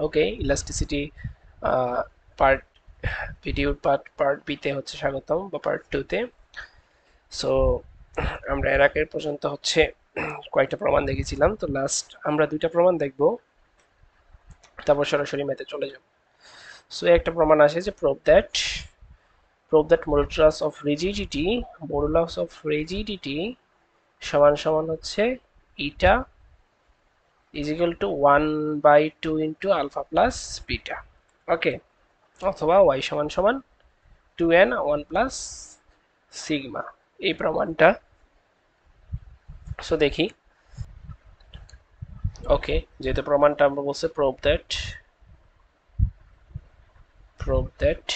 ওকে, elasticity part ভিডিওর part বিতে হচ্ছে স্বাগতম, বা পার্ট 2 তে। সো আমরা এর আগের পর্যন্ত হচ্ছে কয়েকটা প্রমাণ দেখেছিলাম, তো লাস্ট আমরা দুইটা প্রমাণ দেখব, তারপর সরাসরি ম্যাথে চলে যাব। সো একটা প্রমাণ আসে যে prove that modulus of rigidity সমান সমান হচ্ছে eta is equal to 1/2 into alpha plus beta. Okay, অথবা ওয়াই সমান সমান 2n 1 প্লাস সিগমা, এই প্রমাণটা। সো দেখি। ওকে, যেহেতু প্রমাণটা আমরা বলছে prove that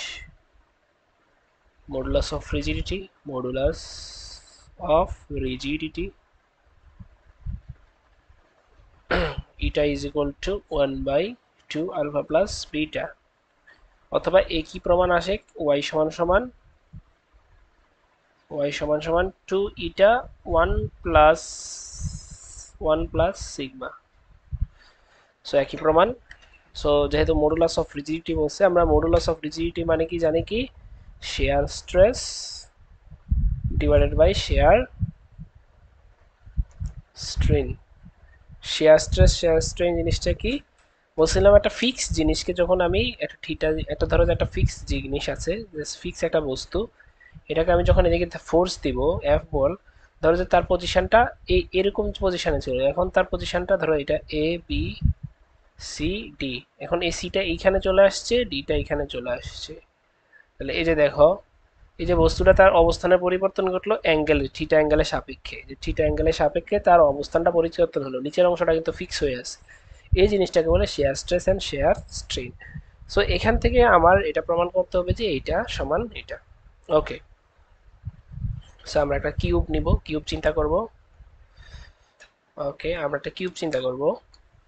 modulus of rigidity eta is equal to 1/2 alpha plus beta, অথবা একই প্রমাণ আসে y সমান সমান 2 eta 1 plus 1 plus sigma. So একই প্রমাণ। সো যেহেতু মডুলাস অফ রিজিডিটি বলছে, আমরা মডুলাস অফ রিজিডিটি মানে কি জানি, কি shear stress divided by shear strain. Shear strain জিনিসটা কি বলছিলাম, একটা ফিক্স জিনিসকে যখন আমি একটা একটা ধরো যে একটা ফিক্স জিনিস আছে, ফিক্স একটা বস্তু, এটাকে আমি যখন এদিকে ফোর্স দিব, এফ বল, ধরো যে তার পজিশনটা এরকম পজিশনে ছিল, এখন তার পজিশনটা ধরো এটা বি সি ডি, এখন এই সিটা এইখানে চলে আসছে, ডিটা এইখানে চলে আসছে। তাহলে এই যে দেখো, এই যে বস্তুটা তার অবস্থানের পরিবর্তন ঘটলো থিটা অ্যাঙ্গেলের সাপেক্ষে, যে থিটা অ্যাঙ্গেলের সাপেক্ষে তার অবস্থানটা পরিবর্তন হলো, নিচের অংশটা কিন্তু ফিক্স হয়ে আছে। এই জিনিসটাকে বলে share stress and share strain. So এখান থেকে আমার এটা প্রমাণ করতে হবে যে এইটা সমান এটা। ওকে, সো আমরা একটা কিউব চিন্তা করব। ওকে, আমরা একটা কিউব চিন্তা করব।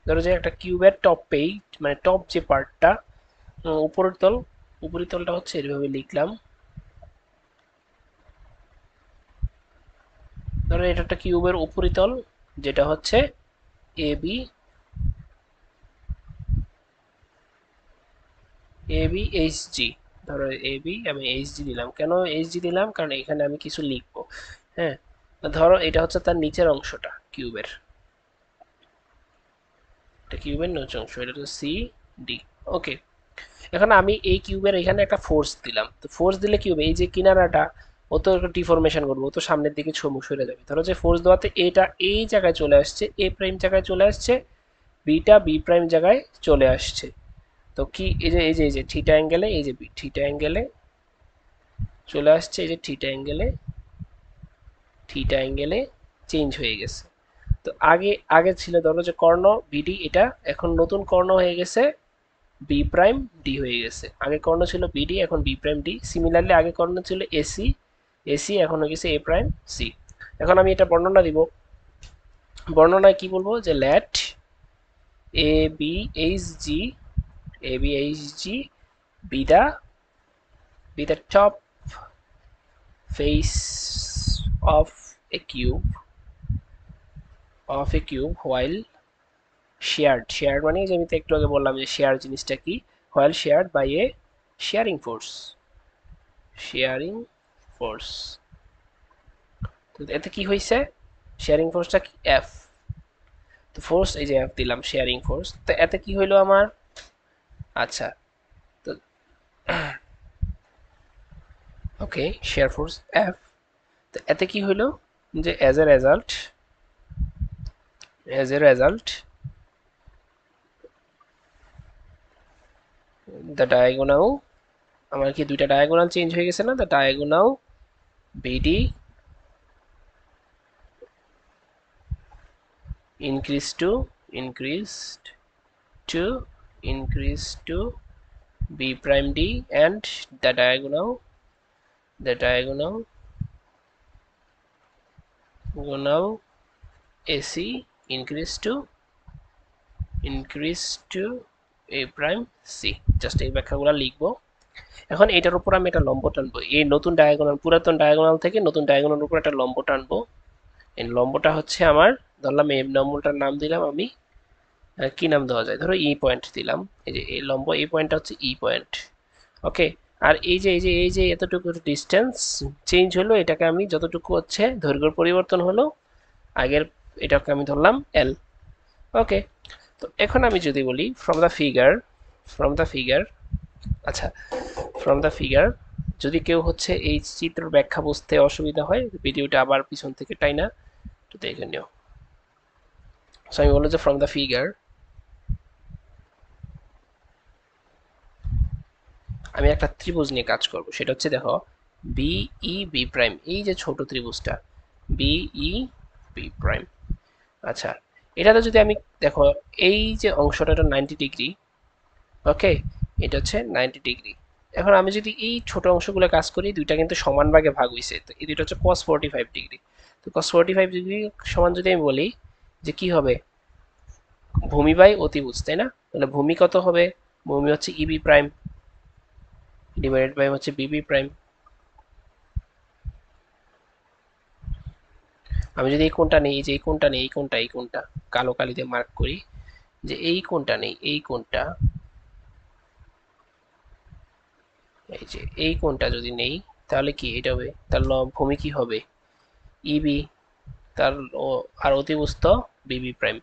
ধরো যে একটা কিউবের টপেই, মানে টপ যে পার্টটা, উপরের তল, উপরের তলটা হচ্ছে এভাবে লিখলাম। ধরো এটা একটা কিউবের উপরিতল, যেটা হচ্ছে এ বি এইচ জি। ধরো এ বি, আমি এইচ জি দিলাম। কেন এইচ জি দিলাম? কারণ এখানে আমি কিছু লিখবো। হ্যাঁ, ধরো এটা হচ্ছে তার নিচের অংশটা কিউবের, এটা কিউবের নিচের অংশ, এটা হচ্ছে সি ডি। ওকে, এখন আমি এই কিউবের এখানে একটা ফোর্স দিলাম, তো ফোর্স দিলে কি হবে, এই যে কিনারাটা, ও তো একটা ডিফরমেশন করবো, ও তো সামনের দিকে সরে যাবে। ধরো যে ফোর্স দেওয়াতে এটা এই জায়গায় চলে আসছে, এ প্রাইম জায়গায় চলে আসছে, বিটা বি প্রাইম জায়গায় চলে আসছে। তো কি এই যে থিটা অ্যাঙ্গেলে, এই যে থিটা অ্যাঙ্গেলে চলে আসছে, এই যে থিটা অ্যাঙ্গেলে চেঞ্জ হয়ে গেছে। তো আগে আগে ছিল ধরো যে কর্ণ বিডি, এটা এখন নতুন কর্ণ হয়ে গেছে বি প্রাইম ডি হয়ে গেছে। আগে কর্ণ ছিল বিডি, এখন বি প্রাইম ডি। সিমিলারলি আগে কর্ণ ছিল এসি, এখন হয়ে গেছে এ প্রাইম সি। এখন আমি এটা বর্ণনা দিব। বর্ণনায় কি বলবো, যে let A B H G be the top face of a cube while shared মানে যে আমি তো একটু আগে বললাম যে শেয়ার জিনিসটা কি, while shared by a sharing force। তো এতে কি হয়েছে, শেয়ারিং ফোর্সটা কি এফ, তো ফোর্স এই যে এফ দিলাম, শেয়ারিং ফোর্স। তো এতে কি হইলো আমার, আচ্ছা, তো ওকে, শেয়ার ফোর্স এফ। তো এতে কি হইলো, যে as a result the diagonal, আমার কি দুইটা ডায়াগোনাল চেঞ্জ হয়ে গেছে না, the diagonal BD increased to increased to increased to b prime d, and the diagonal ac increased to a prime c। Just এই ব্যাখ্যাগুলো লিখবো। এখন এটার উপর আমি একটা লম্ব টানবো, এই নতুন ডায়াগোনাল, পুরাতন ডায়াগোনাল থেকে নতুন ডায়াগোনাল উপর একটা লম্ব টানবো। এই লম্বটা হচ্ছে আমার, ধরলাম এই লম্বটার নাম দিলাম আমি কি নাম দেওয়া যায়, ধরো ই পয়েন্ট দিলাম, এই যে এই লম্ব এই পয়েন্টটা হচ্ছে ই পয়েন্ট। ওকে। আর এই যে এতটুকু ডিস্টেন্স চেঞ্জ হলো, এটাকে আমি যতটুকু হচ্ছে দৈর্ঘ্যের পরিবর্তন হলো আগের, এটাকে আমি ধরলাম এল। ওকে। তো এখন আমি যদি বলি ফ্রম দ্য ফিগার, আচ্ছা, ফ্রম দ্য ফিগার যদি কেউ হচ্ছে এই চিত্র ব্যাখ্যা বুঝতে অসুবিধা হয়, ভিডিওটা আবার পিছন থেকে টাইনা একটু দেখে নিও। সো আমি বলবো যে ফ্রম দ্য ফিগার আমি একটা ত্রিভুজ নিয়ে কাজ করব, সেটা হচ্ছে দেখো বিই বি প্রাইম, এই যে ছোট ত্রিভুজটা বিই বি প্রাইম। আচ্ছা, এটাতে যদি আমি দেখো এই যে অংশটা, এটা 90 ডিগ্রি। ওকে, এটা হচ্ছে 90 ডিগ্রি। এখন আমি যদি এই ছোট অংশগুলো কাজ করি, দুইটা কিন্তু সমান ভাগে ভাগ হইছে, তো এই দুইটা হচ্ছে cos 45 ডিগ্রি। তো cos 45 ডিগ্রি সমান যদি আমি বলি যে কি হবে, ভূমি বাই অতিভুজ, তাই না? তাহলে ভূমি কত হবে, ভূমি হচ্ছে ইবি প্রাইম ডিভাইডেড বাই হচ্ছে বিবি প্রাইম। আমি যদি এই কোণটা নেই, এই যে এই কোণটা নেই, এই কোণটা কালো কালি দিয়ে মার্ক করি, যে এই কোণটা নেই, এই কোণটা, এই যে এই কোণটা যদি নেই, তাহলে কি এটা হবে, তার ভূমি কি হবে ইবি, তার আর অতিভুজ তো বিবি প্রাইম।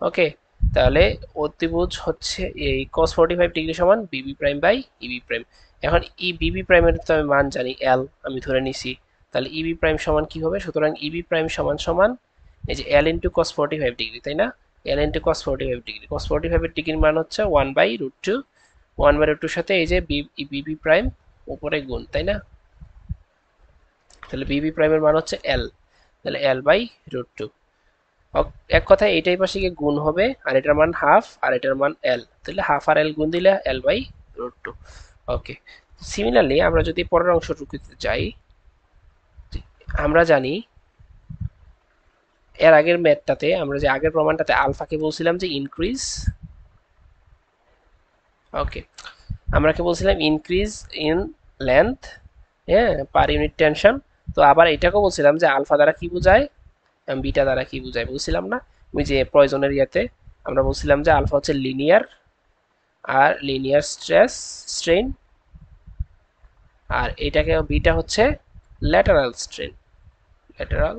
ওকে। তাহলে অতিভুজ হচ্ছে এই cos 45 ডিগ্রি সমান বিবি প্রাইম বাই ইবি প্রাইম। এখন ই বিবি প্রাইমের তো আমি মান জানি এল, আমি ধরে নিছি। তাহলে ইবি প্রাইম সমান কি হবে, সুতরাং ইবি প্রাইম সমান সমান এই যে এল ইন্টু cos 45 ডিগ্রি, তাই না? L into cos 45 degree, cos 45 ডিগ্রির মান হচ্ছে 1/√2, 1/√2 সাথে এই যে বিবি প্রাইম উপরে গুণ, তাই না? তাহলে বিবি প্রাইমের মান হচ্ছে এল, তাহলে L/√2। এক কথায় এইটাই পাশে গিয়ে গুণ হবে, আর এটার মান হাফ আর এটার মান এল, তাহলে হাফ আর এল গুণ দিলে L/√2। ওকে। সিমিলারলি আমরা যদি পরের অংশটুকুতে যাই, আমরা জানি এর আগের ম্যাথটাতে, আমরা যে আগের প্রমাণটাতে আলফাকে বলছিলাম যে ইনক্রিজ, ওকে, আমরা কি বলছিলাম ইনক্রিজ ইন লেন্থ, হ্যাঁ, পার ইউনিট টেনশন। তো আবার এটাকেও বলছিলাম যে আলফা দ্বারা কি বোঝায়, বিটা দ্বারা কি বোঝায় বলছিলাম না, ওই যে প্রয়োজনের ইয়াতে আমরা বলছিলাম যে আলফা হচ্ছে লিনিয়ার, আর লিনিয়ার স্ট্রেন, আর এটাকে বিটা হচ্ছে lateral strain, lateral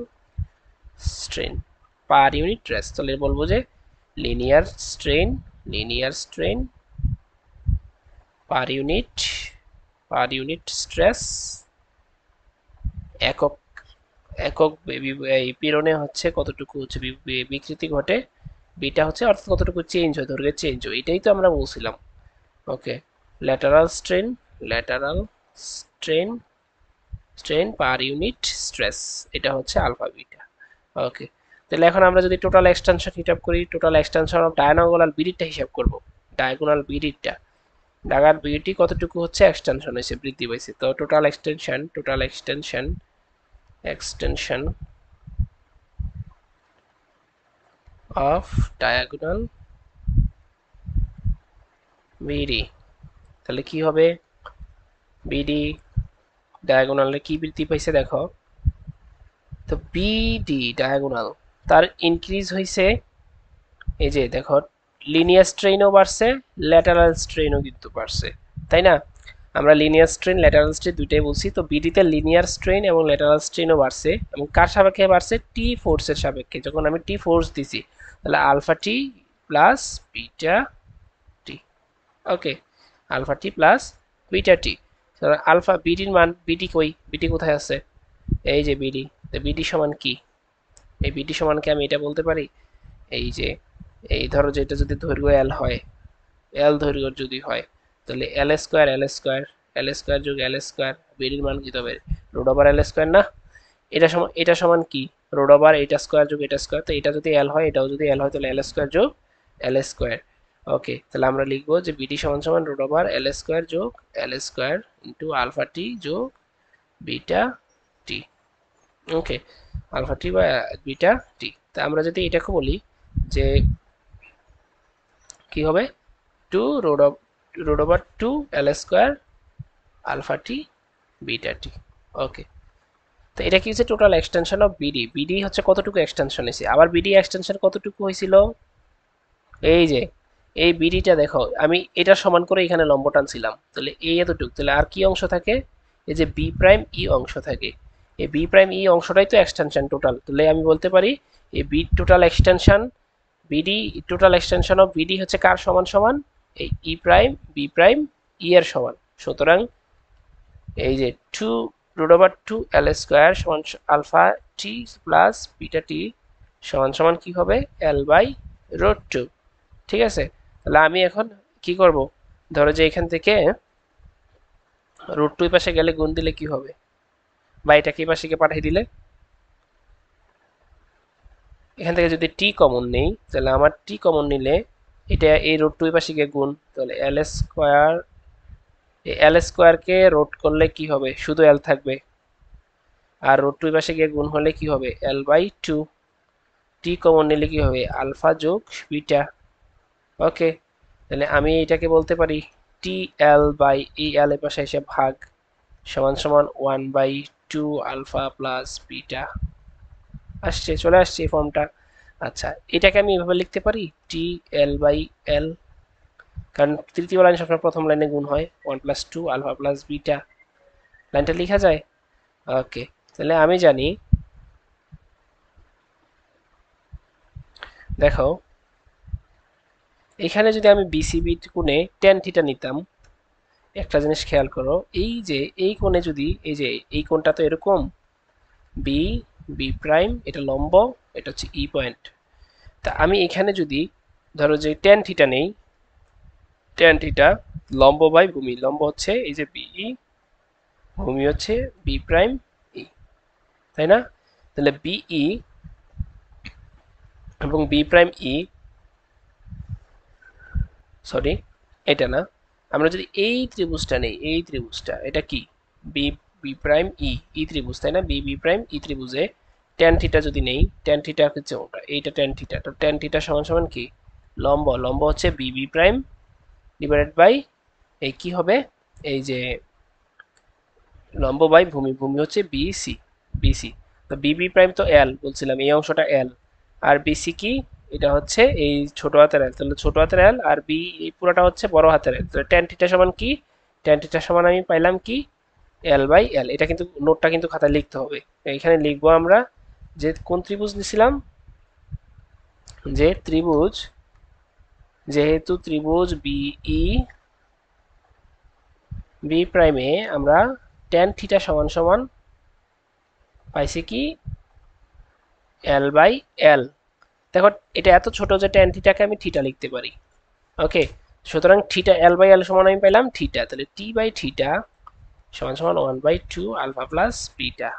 strain per unit rest. তাহলে বলবো যে linear strain, linear strain per unit, পার ইউনিট স্ট্রেস একক, একক এই পীড়নে হচ্ছে কতটুকু হচ্ছে বিকৃতি ঘটে, বিটা হচ্ছে অর্থাৎ কতটুকু চেঞ্জ হয়, দৈর্ঘ্যের চেঞ্জ হয়, এটাই তো আমরা বলছিলাম। Okay. Lateral strain, lateral strain, strain per unit stress, এটা হচ্ছে আলফা বিটা। ওকে। তাহলে এখন আমরা যদি টোটাল এক্সটেনশন হিসাব করি, টোটাল এক্সটেনশন অফ ডায়াগোনাল বিডিটা হিসাব করব, ডায়াগোনাল বিডিটা, ডাগার বিডি কতটুকু হচ্ছে এক্সটেনশন হয়েছে, বৃদ্ধি পাইছে, তো total extension, total extension, extension off diagonal BD, তাহলে কি হবে, বিডি ডায়াগোনালে কি বৃদ্ধি পাইছে দেখো, তো বিডি ডায়াগোনাল তার ইনক্রিজ হয়েছে, এই যে দেখো লিনিয়ার স্ট্রেইনও বাড়ছে, ল্যাটারাল স্ট্রেইনও কিন্তু বাড়ছে, তাই না? আমরা লিনিয়ার স্ট্রেন ল্যাটারাল স্ট্রেন দুইটাই বলছি, তো বিডিতে লিনিয়ার স্ট্রেন এবং ল্যাটারাল স্ট্রেনও বাড়ছে, এবং কার সাপেক্ষে বাড়ছে, টি ফোর্সের সাপেক্ষে। যখন আমি টি ফোর্স দিছি, তাহলে alpha T plus beta T. Okay, alpha T plus beta T. Alpha বিডির মান, বিডি কই, বিডি কোথায় আছে, এই যে বিডি, তো বিডি সমান কি, এই বিডি সমানকে আমি এটা বলতে পারি, এই যে এই ধরো যে এটা যদি দৈর্ঘ্য এল হয়, এল দৈর্ঘ্য যদি হয়, তাহলে এল স্কোয়ার, এল স্কোয়ার, এল স্কোয়ার যোগ এল স্কোয়ার, বিডির মান কি হবে, রুট ওভার এল স্কোয়ার না? এটা সমান কি, রুট ওভার এটা স্কোয়ার যোগ এটা স্কোয়ার, তো এটা যদি এল হয়, এটাও যদি এল হয়, তাহলে এল স্কোয়ার যোগ এল স্কোয়ার। ওকে, তাহলে আমরা লিখবো যে বিডি সমান সমান রুট ওভার এল স্কোয়ার যোগ এল স্কোয়ার ইন্টু আলফা টি যোগ বিটা টি। ওকে, আলফা টি বা বিটা টি। তা আমরা যদি এটাকে বলি যে কি হবে, two root over two L square alpha T beta T. Okay. তো এটা কি হচ্ছে total extension of BD, BD হচ্ছে কতটুকু এক্সটেনশন হয়েছে, আবার বিডি এক্সটেনশন কতটুকু হয়েছিল, এই যে এই বিডিটা দেখো, আমি এটা সমান করে এখানে লম্ব টানছিলাম, তাহলে এই এতটুকু, তাহলে আর কি অংশ থাকে? এই যে বি প্রাইম ই অংশ থাকে। এই বি প্রাইম ই অংশটাই তো এক্সটেনশন টোটাল, তাহলে আমি বলতে পারি এই B total extension, BD total extension of BD হচ্ছে কার সমান সমান? এই E prime B prime E এর সমান। সুতরাং এই যে 2 √2 এল স্কোয়ার সমান alpha T plus beta T সমান সমান কি হবে? L/√2। ঠিক আছে, তাহলে আমি এখন কি করব? ধরো যে এখান থেকে √2 পাশে গেলে গুণ দিলে কি হবে, বা এটা কি পাশে পাঠিয়ে দিলে, এখান থেকে যদি টি কমন নেই, তাহলে আমার টি কমন নিলে এটা এই √2 পাশে গিয়ে গুণ, তাহলে এল স্কোয়ার, এই এল স্কোয়ারকে রোড করলে কি হবে? শুধু এল থাকবে, আর √2 পাশে গিয়ে গুণ হলে কি হবে? L/2। টি কমন নিলে কি হবে? আলফা যোগ বিটা। ওকে, তাহলে আমি এটাকে বলতে পারি টি এল বাই এই এল এর পাশে এসে ভাগ সমান সমান 1/2 আলফা প্লাস বিটা। আসছে, চলে আসছে এই ফর্মটা। আচ্ছা, এটাকে আমি এভাবে লিখতে পারি টি L/L, কারণ তৃতীয় লাইন সবসময় প্রথম লাইনে গুণ হয়, 1+2 আলফা প্লাস বিটা। লাইনটা লেখা যায়? ওকে, তাহলে আমি জানি, দেখো এখানে যদি আমি বিসিবি কোণে টেন থিটা নিতাম, একটা জিনিস খেয়াল করো, এই যে এই কোণে যদি এই যে এই কোণটা তো এরকম, বি বি প্রাইম, এটা লম্ব, এটা হচ্ছে ই পয়েন্ট। তা আমি এখানে যদি ধরো যে টেন থিটা নেই, টেন থিটা লম্ব বাই ভূমি, লম্ব হচ্ছে এই যে বিই, ভূমি হচ্ছে বি প্রাইম ই, তাই না? তাহলে বিই এবং বি প্রাইম ই, সরি এটা না, আমরা যদি এই ত্রিভুজটা নেই, এই ত্রিভুজটা এটা কি? B B prime E, E ত্রিভুজ, তাই না? বি বি প্রাইম ই ত্রিভুজে ট্যান থিটা যদি নেই, ট্যান থিটা হচ্ছে ওটা, এইটা ট্যান থিটা, তো ট্যান থিটা সমান সমান কি? লম্ব, লম্ব হচ্ছে B B prime divided by এই কি হবে, এই যে লম্ব বাই ভূমি, ভূমি হচ্ছে বিসি, বিসি। তো বিবি প্রাইম তো এল বলছিলাম, এই অংশটা এল, আর বিসি কি? এটা হচ্ছে এই ছোট হাতের এল, তাহলে ছোট হাতের এল, আর বি এই পুরোটা হচ্ছে বড় হাতের এল। তো ট্যান থিটা সমান কি? ট্যান থিটা সমান আমি পাইলাম কি? L/L। এটা কিন্তু নোটটা কিন্তু খাতায় লিখতে হবে। এখানে লিখবো আমরা যে কোন ত্রিভুজ নিছিলাম, যে ত্রিভুজ, যেহেতু ত্রিভুজ বিই বি প্রাইমে আমরা ট্যান থিটা সমান সমান পাইছি কি? L/L। দেখো এটা এত ছোট যে ট্যান থিটাকে আমি থিটা লিখতে পারি। ওকে, সুতরাং থিটা L/L সমান আমি পেলাম থিটা, তাহলে টি বাই থিটা সমান সমান 1/2 আলফা প্লাস বিটা।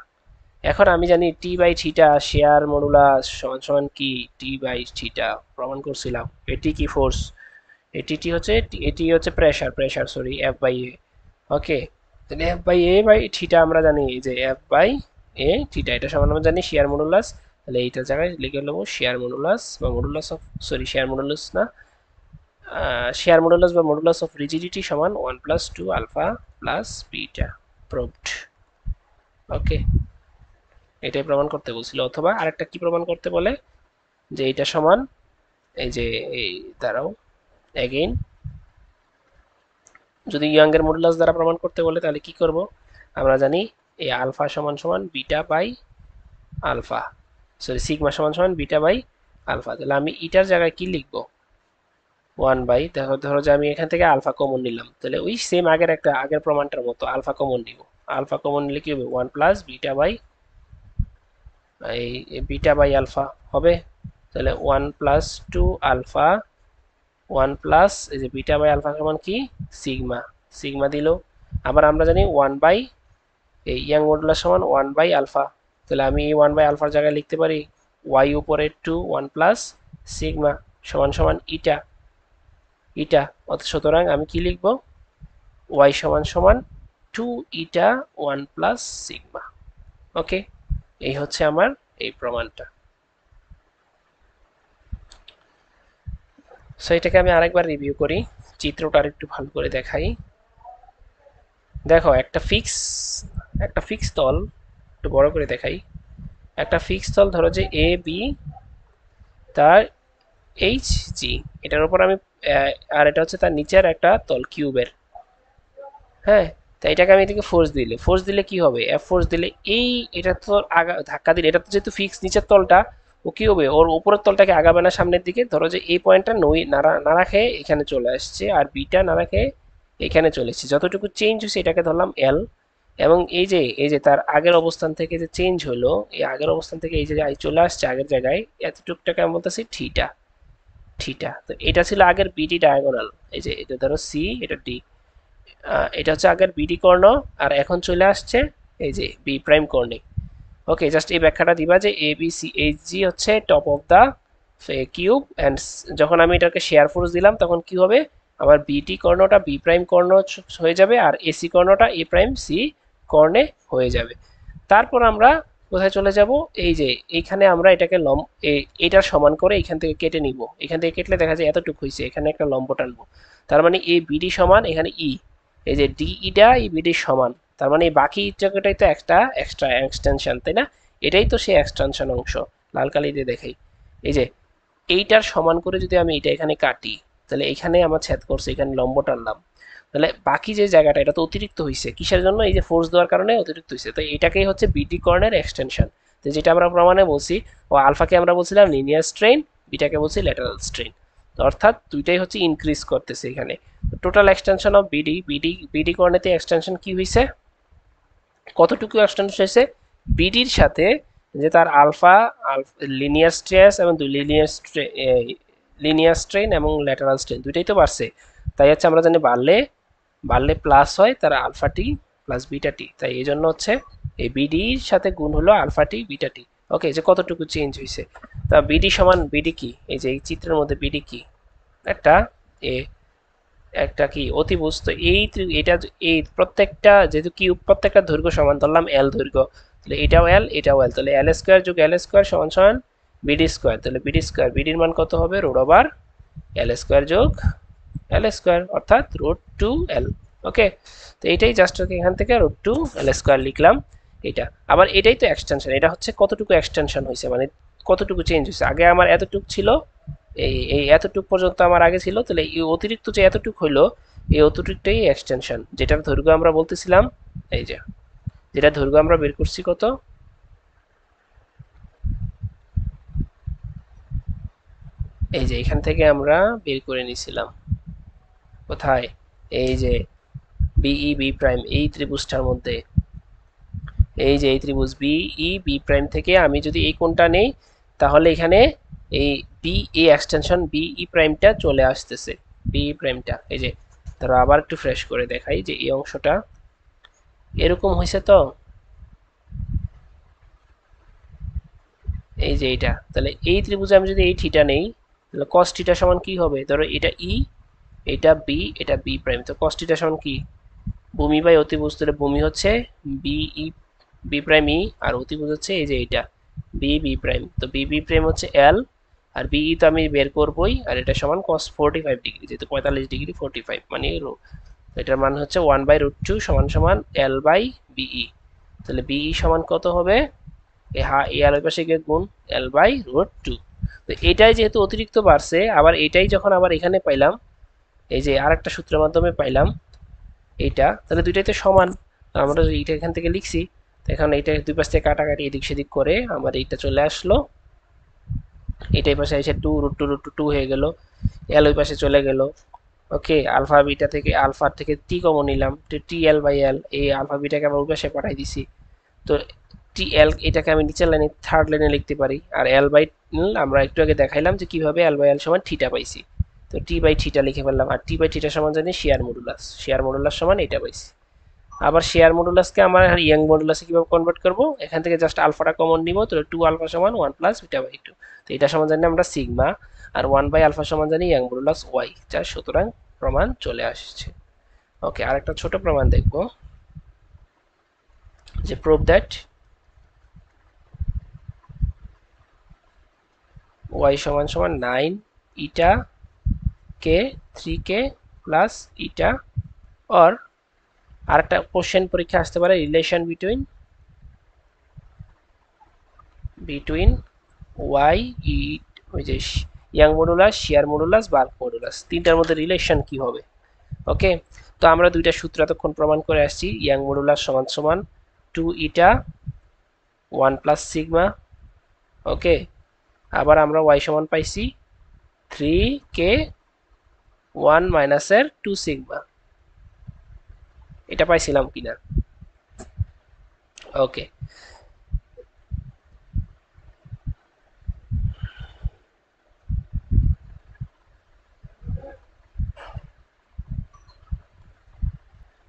এখন আমি জানি টি বাই থিটা শেয়ার মডুলাস সমান সমান কি? টি বাই থিটা প্রমাণ করছিলাম। এটি কি ফোর্স, এটি হচ্ছে, এটি হচ্ছে pressure, pressure sorry, F by A. Okay, তাহলে F by A by theta আমরা জানি যে এফ বাই এ থিটা, এটা সমান আমরা জানি শেয়ার মডুলাস। তাহলে এইটার জায়গায় লিখে নেবো শেয়ার মডুলাস বা modulus of, sorry share modulus না, শেয়ার মডুলাস বা মডুলাস অফ রিজিডিটি সমান 1+2 alpha plus beta, proved. Okay, এটাই প্রমাণ করতে বলছিল, অথবা আরেকটা কি প্রমাণ করতে বলে, যে এটা সমান এই যে এই, দাঁড়াও এগেইন, যদি ইয়াংয়ের মডুলাস দ্বারা প্রমাণ করতে বলে তাহলে কি করব? আমরা জানি এই আলফা সমান সমান beta by alpha, sorry sigma সমান সমান বিটা বাই আলফা। তাহলে আমি ইটার জায়গায় কি লিখবো? 1 বাই, দেখো ধরো যে আমি এখান থেকে আলফা কমন নিলাম, তাহলে ওই সেম আগের একটা আগের প্রমাণটার মতো আলফা কমন নিব। আলফা কমন নিলে কি হবে? 1+বিটা বাই এই বিটা বাই আলফা হবে। তাহলে 1+2 আলফা, 1 প্লাস এই যে বিটা বাই আলফা সমান কি? সিগমা, সিগমা দিল। আবার আমরা জানি 1 বাই এই ইয়াং মডুলাস সমান 1 বাই আলফা, তাহলে আমি এই 1 বাই আলফার জায়গায় লিখতে পারি ওয়াই উপরে 2 1 প্লাস সিগমা সমান সমান ইটা, ইটা। অর্থাৎ সুতরাং আমি কি লিখবো? ওয়াই সমান সমান 2 ইটা 1 প্লাস সিগমা। ওকে, এই হচ্ছে আমার এই প্রমাণটা। সো এটাকে আমি আরেকবার রিভিউ করি, চিত্রটা আরেকটু ভালো করে দেখাই। দেখো একটা ফিক্স তল, একটু বড় করে দেখাই। একটা ফিক্স তল ধরো যে এ বি, তার এইচ জি, এটার উপর আমি আর এটা হচ্ছে তার নিচের একটা তল কিউবের। হ্যাঁ, তো এটাকে আমি এদিকে ফোর্স দিলে কি হবে, এফ ফোর্স দিলে এই এটা তো আগা ধাক্কা দিলে এটা তো যেহেতু ফিক্স নিচের তলটা, ও কি হবে ওর উপরের তলটাকে আগাবে না সামনের দিকে। ধরো যে এই পয়েন্টটা নই নাড়া খেয়ে এখানে চলে আসছে আর বিটা নাড়া খেয়ে এখানে চলে এসেছে, যতটুকু চেঞ্জ হয়েছে এটাকে ধরলাম এল। এবং এই যে তার আগের অবস্থান থেকে যে চেঞ্জ হলো, এই আগের অবস্থান থেকে এই যে চলে আসছে আগের জায়গায়, এতটুকটাকে আমি বলতেছি থিটা। থিটা, তো এটা ছিল আগের বিডি ডায়াগোনাল। এই যে এটা ধরো সি, এটা ডি, এটা হচ্ছে আগের বিডি কর্ণ, আর এখন চলে আসছে এই যে বি প্রাইম কর্ণে। ওকে, জাস্ট এই ব্যাখ্যাটা দিবা যে A B C H G হচ্ছে top of the cube and যখন আমি এটাকে শেয়ার ফোর্স দিলাম তখন কি হবে, আমার বিটি কর্ণটা বি প্রাইম কর্ণ হয়ে যাবে আর এসি কর্ণটা এ প্রাইম সি কর্ণে হয়ে যাবে। তারপর আমরা কোথায় চলে যাব, এই যে এইখানে আমরা এটাকে এটার সমান করে এখান থেকে কেটে নিব। এখান থেকে কেটলে দেখা যায় এতটুকু হয়েছে, এখানে একটা লম্ব টানবো। তার মানে এই বিডি সমান এখানে ই, এই যে ডি ইটা এই বিডির সমান। তার মানে এই বাকি জায়গাটাই তো একটা এক্সট্রা এক্সটেনশন, তাই না? এটাই তো সেই এক্সটেনশন অংশ, লাল কালি দিয়ে দেখাই। এই যে এইটার সমান করে যদি আমি এটা এখানে কাটি, তাহলে এখানে আমার ছেদ করছে, এখানে লম্ব টানলাম, তাহলে বাকি যে জায়গাটা এটা তো অতিরিক্ত হয়েছে, কিসের জন্য, এই যে ফোর্স দেওয়ার কারণে অতিরিক্ত হয়েছে। তো এটাকেই হচ্ছে বিডি কর্ণের এক্সটেনশন। তো যেটা আমরা প্রমাণে বলছি, ও আলফাকে আমরা বলছিলাম লিনিয়ার স্ট্রেন, বিটাকে বলছি ল্যাটারাল স্ট্রেন। তো অর্থাৎ দুইটাই হচ্ছে ইনক্রিজ করতেছে এখানে। Total extension of BD BD BD কর্ণেতে এক্সটেনশন কি হয়েছে, কতটুকু এক্সটেনশন হয়েছে, বিডির সাথে যে তার আলফা লিনিয়ার স্ট্রেস এবং লিনিয়ার স্ট্রেন এবং ল্যাটারাল স্ট্রেন দুইটাই তো বাড়ছে। তাই হচ্ছে আমরা জানি বাড়লে বাড়লে প্লাস হয় তার alpha T plus beta T, তাই এই জন্য হচ্ছে এই বিডির সাথে গুণ হলো আলফা টি বিটা টি। ওকে, যে কতটুকু চেঞ্জ হয়েছে, তা বিডি সমান বিডি কি, এই যে এই চিত্রের মধ্যে বিডি কি, একটা এ একটা কি অতিভুজ। তো এটা এই প্রত্যেকটা যেহেতু কিউব প্রত্যেকটা দৈর্ঘ্য সমান, ধরলাম এল দৈর্ঘ্য, তাহলে এটাও এল এটাও এল, তাহলে এল স্কোয়ার যোগ এল স্কোয়ার সমান সমান বিডি স্কোয়ার। তাহলে বিডি স্কোয়ার, বিডির মান কত হবে, রুট ওভার এল স্কোয়ার যোগ এল স্কোয়ার অর্থাৎ রুট টু এল। ওকে, তো এইটাই জাস্ট এখান থেকে রুট টু এল স্কোয়ার লিখলাম। এটা আবার এটাই তো এক্সটেনশন, এটা হচ্ছে কতটুকু এক্সটেনশন হয়েছে, মানে কতটুকু চেঞ্জ হয়েছে। আগে আমার এতটুকু ছিল, এই এই এতটুক পর্যন্ত আমার আগে ছিল, তাহলে এই অতিরিক্ত যে এতটুক হইলো এই অতটুকটাই এক্সটেনশন, যেটার দৈর্ঘ্য আমরা বলতেছিলাম, এই যে যেটা দৈর্ঘ্য আমরা বের করছি কত, এই যে এখান থেকে আমরা বের করে নিছিলাম কোথায়, এই যে বিই বি প্রাইম এই ত্রিভুজটার মধ্যে, এই যে এই ত্রিভুজ বিই বি প্রাইম থেকে আমি যদি এই কোণটা নেই, তাহলে এখানে এই বি এ এক্সটেনশন বিই প্রাইমটা চলে আসতেছে, বিই প্রাইমটা এই যে, ধরো আবার একটু ফ্রেশ করে দেখাই যে এই অংশটা এরকম হয়েছে। তো এই যে এইটা, তাহলে এই ত্রিভুজে আমি যদি এই থিটা নেই, তাহলে cos থিটা সমান কি হবে, ধরো এটা ই, এটা বি, এটা বি প্রাইম, তো cos থিটা সমান কি, ভূমি বাই অতিভুজ, তাহলে ভূমি হচ্ছে বি ই বি প্রাইম ই, আর অতিভুজ হচ্ছে এই যে এটা বি বি প্রাইম, তো বি বি প্রাইম হচ্ছে এল, আর বিই তো আমি বের করবোই, আর এটা সমান cos 45 ডিগ্রি, যেহেতু 45 ডিগ্রি 45 মানে এটার মান হচ্ছে 1/√2 সমান সমান এল বাই বিই। তাহলে বিই সমান কত হবে, এই আর ওই পাশে গিয়ে গুণ L/√2। তো এটাই যেহেতু অতিরিক্ত বাড়ছে, আবার এটাই যখন আবার এখানে পাইলাম, এই যে আরেকটা সূত্রের মাধ্যমে পাইলাম এইটা, তাহলে দুইটাই তো সমান। আমরা এইটা এখান থেকে লিখছি, তো এখন এইটা দুই পাশ থেকে কাটাকাটি এদিক সেদিক করে আমার এইটা চলে আসলো, এটাই পাশে এসে √2 হয়ে গেল, এল ওই পাশে চলে গেল। ওকে, আলফা বিটা থেকে আলফা থেকে টি কমন নিলাম, টি এল বাই এল, এই আলফা বিটাকে আবার ওই পাশে পাঠাই দিছি। তো টি এল এটাকে আমি নিচের লাইনে থার্ড লাইনে লিখতে পারি, আর এল বাই আমরা একটু আগে দেখাইলাম যে কিভাবে এল বাই এল সমান থিটা পাইছি, তো টি বাই থিটা লিখে ফেললাম, আর টি বাই থিটা সমান জানি শেয়ার মডুলাস সমান এটা পাইছি। আবার শেয়ার মডুলাসকে আমরা ইয়াং মডুলাসে কিভাবে কনভার্ট করব, এখান থেকে জাস্ট আলফাটা কমন নিব, তো 2 আলফা সমান 1 প্লাস বিটা বাই 2, তো এটা সমান জানি আমরা সিগমা, আর 1 বাই আলফা সমান জানি ইয়াং মডুলাস ওয়াই, যা সুতরাং প্রমাণ চলে আসছে। ওকে, আরেকটা ছোট প্রমাণ দেখব, যে প্রুভ দ্যাট y সমান সমান 9 ইটা কে 3k প্লাস ইটা, অর আরেকটা কোশ্চেন পরীক্ষা আসতে পারে, রিলেশন বিটুইন y ওই যে ইয়াং মডুলাস, শিয়ার মডুলাস, বাল্ক মডুলাস, তিনটার মধ্যে রিলেশন কি হবে। ওকে, তো আমরা দুইটা সূত্র এতক্ষণ প্রমাণ করে আসছি। ইয়াং মডুলাস সমান সমান 2 ইটা 1 প্লাস সিগমা। ওকে, আবার আমরা ওয়াই সমান পাইছি 3 কে 1 মাইনাসের 2 সিগমা। এটা পাইছিলাম কিনা? ওকে,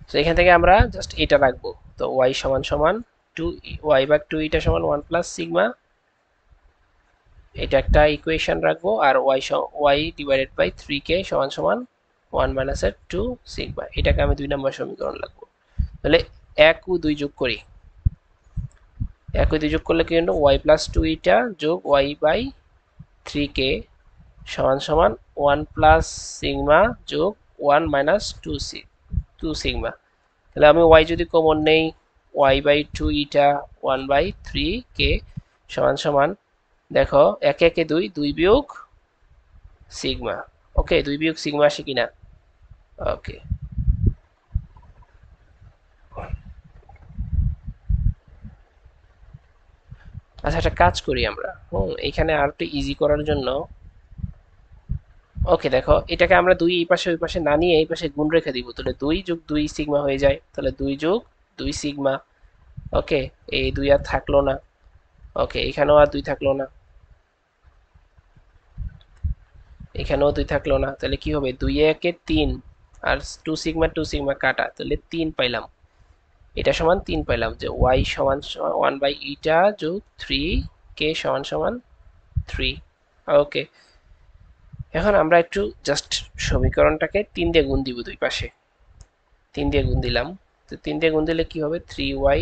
তো এখান থেকে আমরা জাস্ট এটা রাখবো। তো ওয়াই সমান সমান 2 ওয়াই ভাগ 2 এটা সমান 1 প্লাস সিগমা, এটা একটা ইকুয়েশন রাখবো। আর ওয়াই ডিভাইডেড বাই 3 কে সমান সমান 1 মাইনাসের 2 সিগমা, এটাকে আমি 2 নম্বর সমীকরণ রাখবো। তাহলে 1 ও 2 যোগ করি, 1 ও 2 যোগ করলে কি হলো, ওয়াই প্লাস 2 ইটা যোগ ওয়াই বাই 3 কে সমান সমান 1 প্লাস সিগমা যোগ 1 মাইনাস 2 সিগমা। তাহলে আমি ওয়াই যদি কমন নেই, ওয়াই বাই 2 ইটা 1 বাই 3 কে সমান সমান, দেখো 1 1 2, 2 বিয়োগ সিগমা। ওকে, 2 বিয়োগ সিগমা আসে কিনা? ওকে, আচ্ছা একটা কাজ করি আমরা, এখানে আর একটু ইজি করার জন্য। ওকে, দেখো এটাকে আমরা 2 এই পাশে ওই পাশে না নিয়ে এই পাশে গুণ রেখে দিব, তাহলে 2 যোগ 2 সিগমা হয়ে যায়। তাহলে 2 যোগ 2 সিগমা। ওকে, এই 2 আর থাকলো না। ওকে, এখানেও আর 2 থাকলো না, এখানেও 2 থাকলো না। তাহলে কি হবে, 2 একে 3, আর 2 সিগমা কাটা, তাহলে 3 পাইলাম। এটা সমান 3 পাইলাম, যে ওয়াই সমান 1 বাই ইটা যোগ 3 কে সমান সমান 3। ওকে, এখন আমরা একটু জাস্ট সমীকরণটাকে 3 দিয়ে গুণ দিব, দুই পাশে 3 দিয়ে গুণ দিলাম। তো 3 দিয়ে গুণ দিলে কি হবে, 3y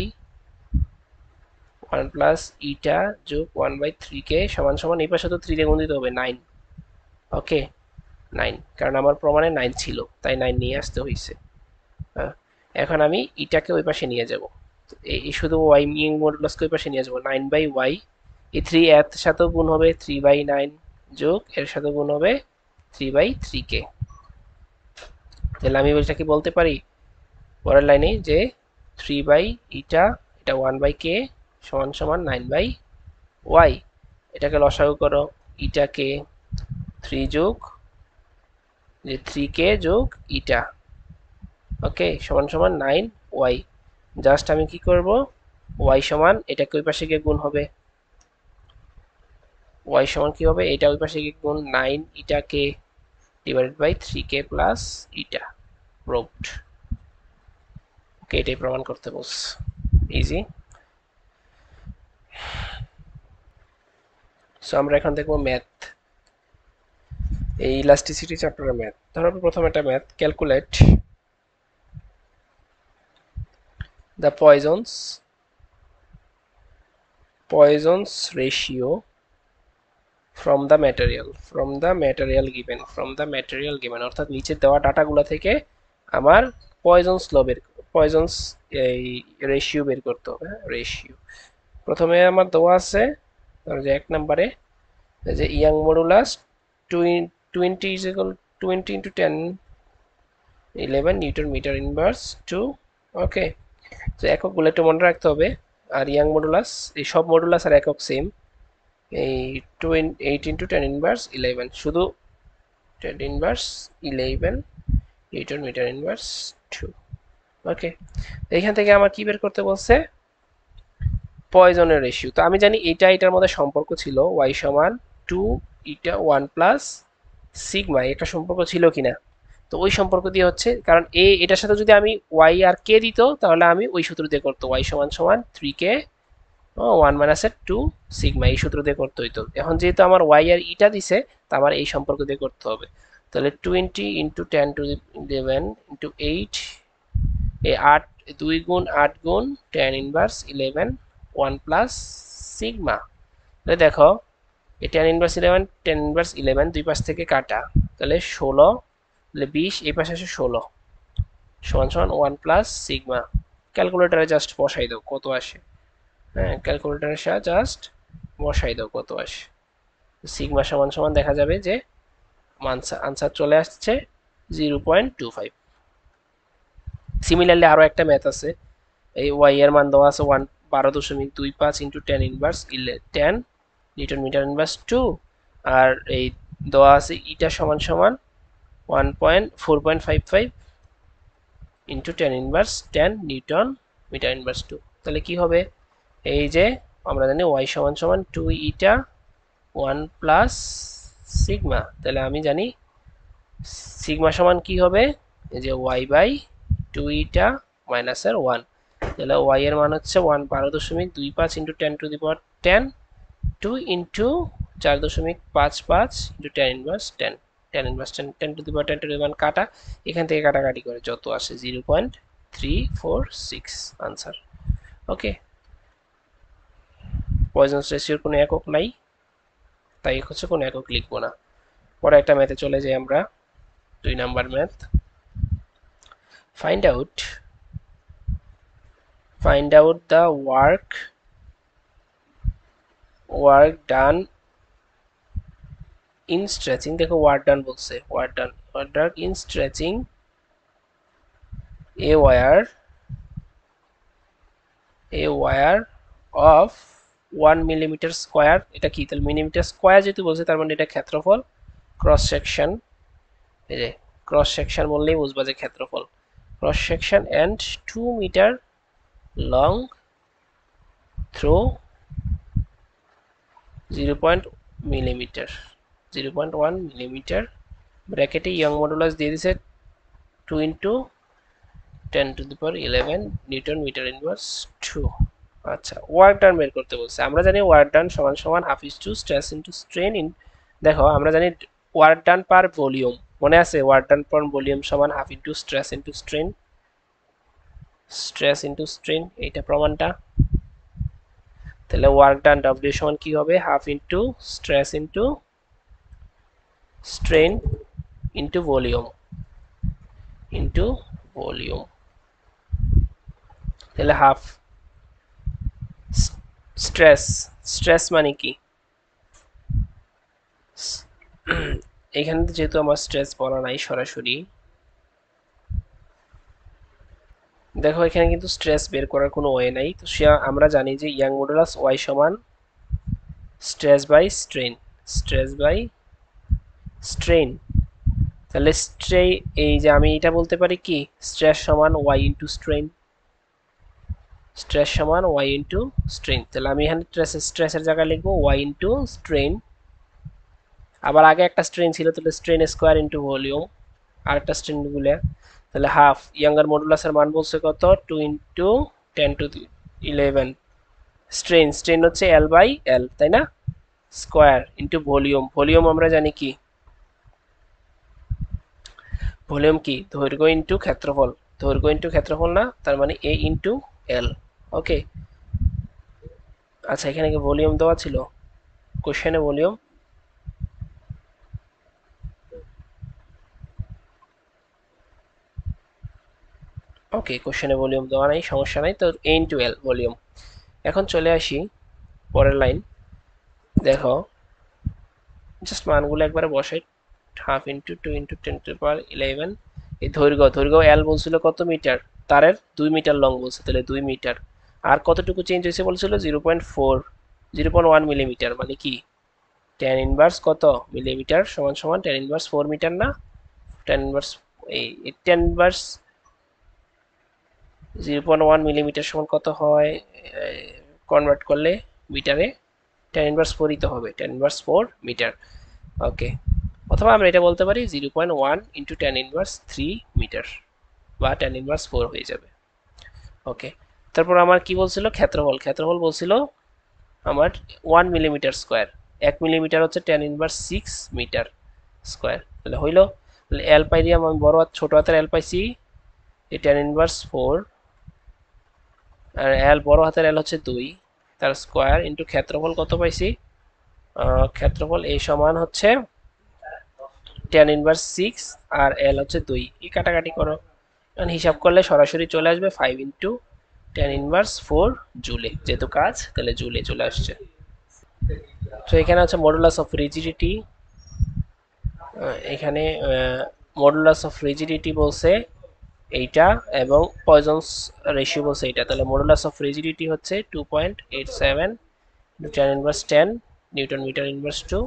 1 প্লাস ইটা যোগ 1 বাই 3 কে সমান সমান, এই পাশে তো 3 দিয়ে গুণ দিতে হবে 9। ওকে, 9, কারণ আমার প্রমাণে 9 ছিল তাই 9 নিয়ে আসতে হয়েছে। এখন আমি ইটাকে ওই পাশে নিয়ে যাব, এই শুধু ওয়াই মডুলাসকে ওই পাশে নিয়ে যাবো, 9 বাই ওয়াই, এই 3 এর সাথেও গুণ হবে 3 বাই 9 যোগ এর সাথে গুণ হবে 3 বাই 3 কে। তাহলে আমি এটা কি বলতে পারি পরের লাইনে, যে 3 বাই ইটা, এটা 1 বাই কে সমান সমান 9 বাই ওয়াই। এটাকে লসাগু করো, ইটাকে 3 যোগ যে 3 কে যোগ ইটা, ওকে সমান সমান 9 ওয়াই। জাস্ট আমি কি করব, ওয়াই সমান এটাকে ওই পাশে গিয়ে গুণ হবে, ওয়াই সমান কি হবে, এটা ওই পাশে গিয়ে গুণ 9 ইটাকে ডিভাইডেড বাই 3 কে প্লাস ইটা, প্রুভড। ওকে, এটাই প্রমাণ করতে বলছে, ইজি। সো আমরা এখন দেখবো ম্যাথ, এই ইলাস্টিসিটি চ্যাপ্টারের ম্যাথ। ধরো প্রথম একটা math, calculate the পয়জনস ratio from the material given, অর্থাৎ নিচে দেওয়া ডাটাগুলো থেকে আমার পয়জনস ল বের, পয়জনস এই রেশিও বের করতে হবে। রেশিও প্রথমে আমার দেওয়া আছে, ধরো যে 1 নম্বরে যে Young modulus 20 is equal 20 into 10 11 newton metre inverse 2। Okay, তো এককগুলো একটু মনে রাখতে হবে। আর ইয়াং মডুলাস, এই সব মডুলাস আর একক সেম, এই 8 ইন্টু 10 ইনভার্স 11, শুধু 10 ইনভার্স 11 নিউটন মিটার ইনভার্স 2। ওকে, এইখান থেকে আমার কি বের করতে বলছে, পয়জনের রেশিও। তো আমি জানি এটা এটার মধ্যে সম্পর্ক ছিল, ওয়াই সমান 2 ইটা 1 প্লাস সিগমা, একটা সম্পর্ক ছিল কিনা। তো ওই সম্পর্ক দিয়ে হচ্ছে, কারণ এটার সাথে যদি আমি ওয়াই আর কে দিত তাহলে আমি ওই সূত্র দিয়ে করতো, ওয়াই সমান সমান 3 কে 1 মাইনাসের 2 সিগমা, এই সূত্র দিয়ে করতে হইতো। এখন যেহেতু আমার ওয়াই আর ইটা দিছে, তা আমার এই সম্পর্ক দিয়ে করতে হবে। তাহলে 20 ইন্টু 10 টু দি 11 ইন্টু 8, এই 8, 2 গুণ 8 গুণ 10 ইনভার্স 11 1 প্লাস সিগমা। তাহলে দেখো এই 10 ইনভার্স 11 10 ইনভার্স 11 দুই পাশ থেকে কাটা, তাহলে 16, তাহলে 20 এই পাশে আসে 16 সমান সমান 1 প্লাস সিগমা। ক্যালকুলেটারে জাস্ট বসাই দাও কত আসে, হ্যাঁ ক্যালকুলেটারের সাথে জাস্ট বসাই দাও কত আসে। সিগমা সমান সমান দেখা যাবে যে আনসার চলে আসছে 0.25। সিমিলারলি আরো একটা ম্যাথ আছে, এই ওয়াই এর মান দেওয়া আছে 12.25 into ten inverse 10 newton metre inverse 2, আর এই দেওয়া আছে ইটা সমান সমান 4.55 into ten inverse 10 newton metre inverse 2। তাহলে কি হবে, এই যে আমরা জানি ওয়াই সমান সমান 2 ইটা 1 প্লাস সিগমা, তাহলে আমি জানি সিগমা সমান কি হবে, এই যে ওয়াই বাই 2 ইটা মাইনাসের 1, তাহলে ওয়াই এর মান হচ্ছে 12.25 into 10 to the power 10, 2 into 4.55 into 10 inverse 10, 10 inverse 10, 10 to the power 10 to the power কাটা, এখান থেকে কাটাকাটি করে যত আসে 0.346 আনসার। ওকে, পয়জনস রেশিওর কোনো একক নাই, তাই হচ্ছে কোনো একক লিখবো না। পরে একটা ম্যাথে চলে যাই আমরা, 2 number math. find out the work done in stretching, দেখো ওয়ার্ক ডান বলছে, work done in stretching a wire of 1 millimeter square, এটা কি, তাহলে মিলিমিটার স্কয়ার যেহেতু বলছে তার মানে এটা ক্ষেত্রফল, ক্রস সেকশন, এই যে ক্রস সেকশন বললেই বুঝবা যে ক্ষেত্রফল, cross section and 2 metre long through 0.1 millimetre, ব্র্যাকেটে ইয়ং মডুলাস দিয়ে দিছে 2 into 10 to the power 11 newton metre inverse 2। আচ্ছা, ওয়ার্ক ডান বের করতে বলছে, আমরা জানি ওয়ার্ক ডান সমান সমান half is two stress into strain in, দেখো আমরা জানি ওয়ার্ক ডান পার ভলিউম, মনে আছে ওয়ার্ক ডান পার ভলিউম সমান half into stress into strain, এইটা প্রমাণটা। তাহলে ওয়ার্ক ডান ডব্লিউ সমান কি হবে, half into stress into strain into volume, তাহলে হাফ স্ট্রেস মানে কি, এখানে যেহেতু আমার স্ট্রেস বলা নাই সরাসরি, দেখো এখানে কিন্তু স্ট্রেস বের করার কোনো ওয়ে নাই, তো আমরা জানি যে ইয়াং মডুলাস ওয়াই সমান স্ট্রেস বাই স্ট্রেন, তাহলে এই যে আমি এটা বলতে পারি কি, স্ট্রেস সমান ওয়াই ইন্টু স্ট্রেন, তাহলে আমি এখানে স্ট্রেসের জায়গায় লিখবো ওয়াই ইন্টু স্ট্রেন, আবার আগে একটা স্ট্রেন ছিল, তাহলে স্ট্রেন স্কোয়ার ইন্টু ভলিউম, আর একটা স্ট্রেন গুলো, তাহলে হাফ ইয়াঙ্গার মডুলাসের মান বলছে কত, 2 ইন্টু 10 টু 11, স্ট্রেন হচ্ছে এল বাই এল, তাই না, স্কোয়ার ইন্টু ভলিউম আমরা জানি কি, ভলিউম কি, দৈর্ঘ্য ইন্টু ক্ষেত্রফল না, তার মানে এ ইন্টু এল। ওকে, আচ্ছা এখানে কি ভলিউম দেওয়া ছিল কোশ্চেনে, ভলিউম ওকে, কোশ্চেনে ভলিউম দেওয়া নাই, সমস্যা নাই, তো এ ইন্টু এল ভলিউম। এখন চলে আসি পরের লাইন, দেখো জাস্ট মানগুলো একবারে বসাই, হাফ ইন্টু 2 ইন্টু 10 টু পাওয়ার 11, এই দৈর্ঘ্য এল বলছিল কত মিটার, তারের 2 মিটার লং বলছে, তাহলে 2 মিটার, আর কতটুকু চেঞ্জ হয়েছে বলছিল 0.1 মিলিমিটার, মানে কি tan ইনভার্স কত মিলিমিটার সমান সমান tan ইনভার্স 4 মিটার না, tan ইনভার্স এই tan ইনভার্স 0.1 মিলিমিটার সমান কত হয়, কনভার্ট করলে মিটারে tan ইনভার্স 4 তো হবে, tan ইনভার্স 4 মিটার। ওকে, অথবা আমরা এটা বলতে পারি 0.1 ইন্টু tan ইনভার্স 3 মিটার, বা tan ইনভার্স 4 হয়ে যাবে। ওকে, তারপর আমার কি বলছিল, ক্ষেত্রফল বলছিল আমার 1 মিলিমিটার স্কোয়ার, 1 মিলিমিটার হচ্ছে tan ইনভার্স 6 মিটার স্কোয়ার, তাহলে হইল, তাহলে এল পাই দিয়ে আমি বড় ছোট হাতের এল পাইছি, এই tan ইনভার্স 4, আর এল বড় হাতের এল হচ্ছে 2, তার স্কোয়ার ইন্টু ক্ষেত্রফল কত পাইছি, ক্ষেত্রফল এই সমান হচ্ছে tan ইনভার্স 6 আর এল হচ্ছে 2, এই কাটাকাটি করো, এখন হিসাব করলে সরাসরি চলে আসবে 5 ইন্টু tan ইনভার্স 4 জুলে, যেহেতু কাজ তাহলে জুলে চলে আসছে। তো এখানে হচ্ছে মডুলাস অফ রিজিডিটি, এখানে মডুলাস অফ রিজিডিটি বলছে এইটা, এবং পয়জনস রেশিও বলছে এইটা। তাহলে মডুলাস অফ রিজিডিটি হচ্ছে 2.87 ten inverse 10 newton metre inverse 2,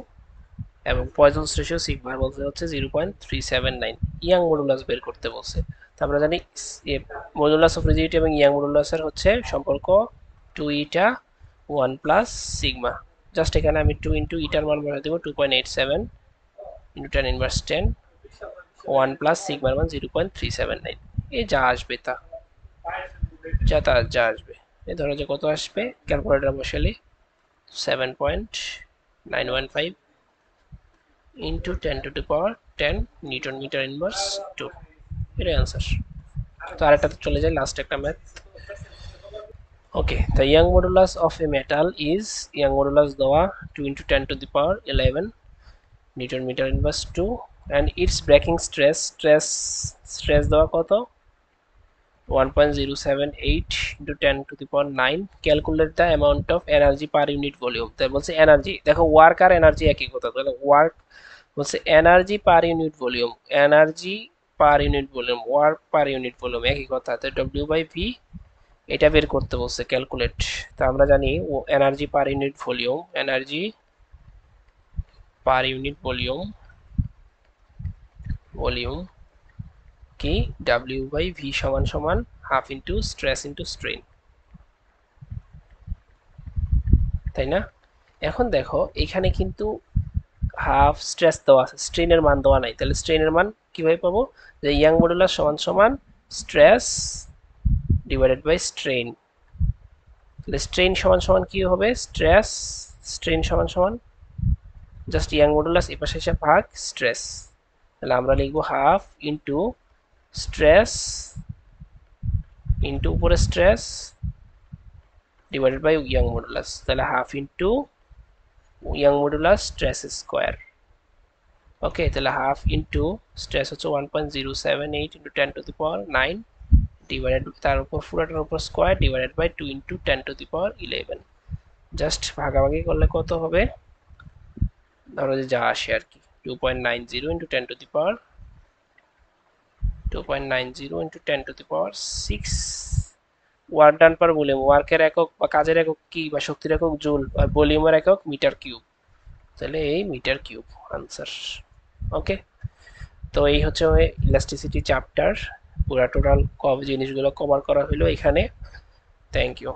এবং পয়জনস রেশিও সিগমার বলতে হচ্ছে 0.379। ইয়াং মডুলাস বের করতে বলছে। তো আমরা জানি মডুলাস অফ রিজিডিটি এবং ইয়াং মডুলাসের হচ্ছে সম্পর্ক 2 ইটা 1 প্লাস সিগমা। জাস্ট এখানে আমি 2 ইন্টু ইটার মান বসাই দেবো 2.87 ইন্টু টেন ইনভার্স 10 1 প্লাস সিগমার মান 0.379। এই যা আসবে তা, যা আসবে, এই ধরো যে কত আসবে, ক্যালকুলেটর বসালে 7.915 ইন্টু 10 নিউটন মিটার ইনভার্স 2, এটাই আনসার। তো আরেকটাতে চলে যায়, লাস্ট একটা math. Okay, the young modulus of a metal is young modulus দেওয়া 2 into 10 to the power 11 newton metre inverse 2, and its breaking stress দেওয়া কত 1.078 into 10 to the power 9। calculate the amount of energy per unit volume। তাই বলছে energy, দেখো work আর energy একই কথা, তাহলে work বলছে energy per unit volume, energy per unit volume, work per unit volume একই কথা। তো ডব্লিউ বাই ভি এটা বের করতে বলছে ক্যালকুলেট। তো আমরা জানি energy per unit volume, energy per unit volume, volume কি ডাব্লিউ বাই ভি সমান সমান half into stress into strain, তাই না? এখন দেখো এখানে কিন্তু হাফ স্ট্রেস দেওয়া আছে, স্ট্রেনের মান দেওয়া নাই, তাহলে স্ট্রেনের মান কিভাবে পাবো, যে ইয়াং মডুলাস সমান সমান স্ট্রেস ডিভাইডেড বাই স্ট্রেন। তাহলে স্ট্রেন সমান সমান কি হবে, স্ট্রেস, স্ট্রেন সমান সমান জাস্ট ইয়াং মডুলাস এ পাশে এসে ভাগ স্ট্রেস, তাহলে আমরা লিখবো হাফ ইন্টু স্ট্রেস ইন্টু উপরে stress divided by Young modulus, তাহলে half into Young modulus stress square. Okay, তাহলে হাফ ইন্টু স্ট্রেস হচ্ছে 1.078 into 10 to the power 9 divided তার উপর পুরোটার উপর square divided by 2 into 10 to the power 11। Just ভাগাভাগি করলে কত হবে, ধরো যে যা আসে আর কি 2.90 into 10 to the power 2.90 into 10 to the power 6। Work done per volume, ওয়ার্কের একক বা কাজের একক কি, বা শক্তির একক জুল, আর ভলিউমের একক মিটার কিউব, তাহলে এই মিটার কিউব আনসার। ওকে, তো এই হচ্ছে ইলাস্টিসিটি চ্যাপ্টার, পুরা টোটাল জিনিসগুলো কভার করা হলো এখানে। Thank you.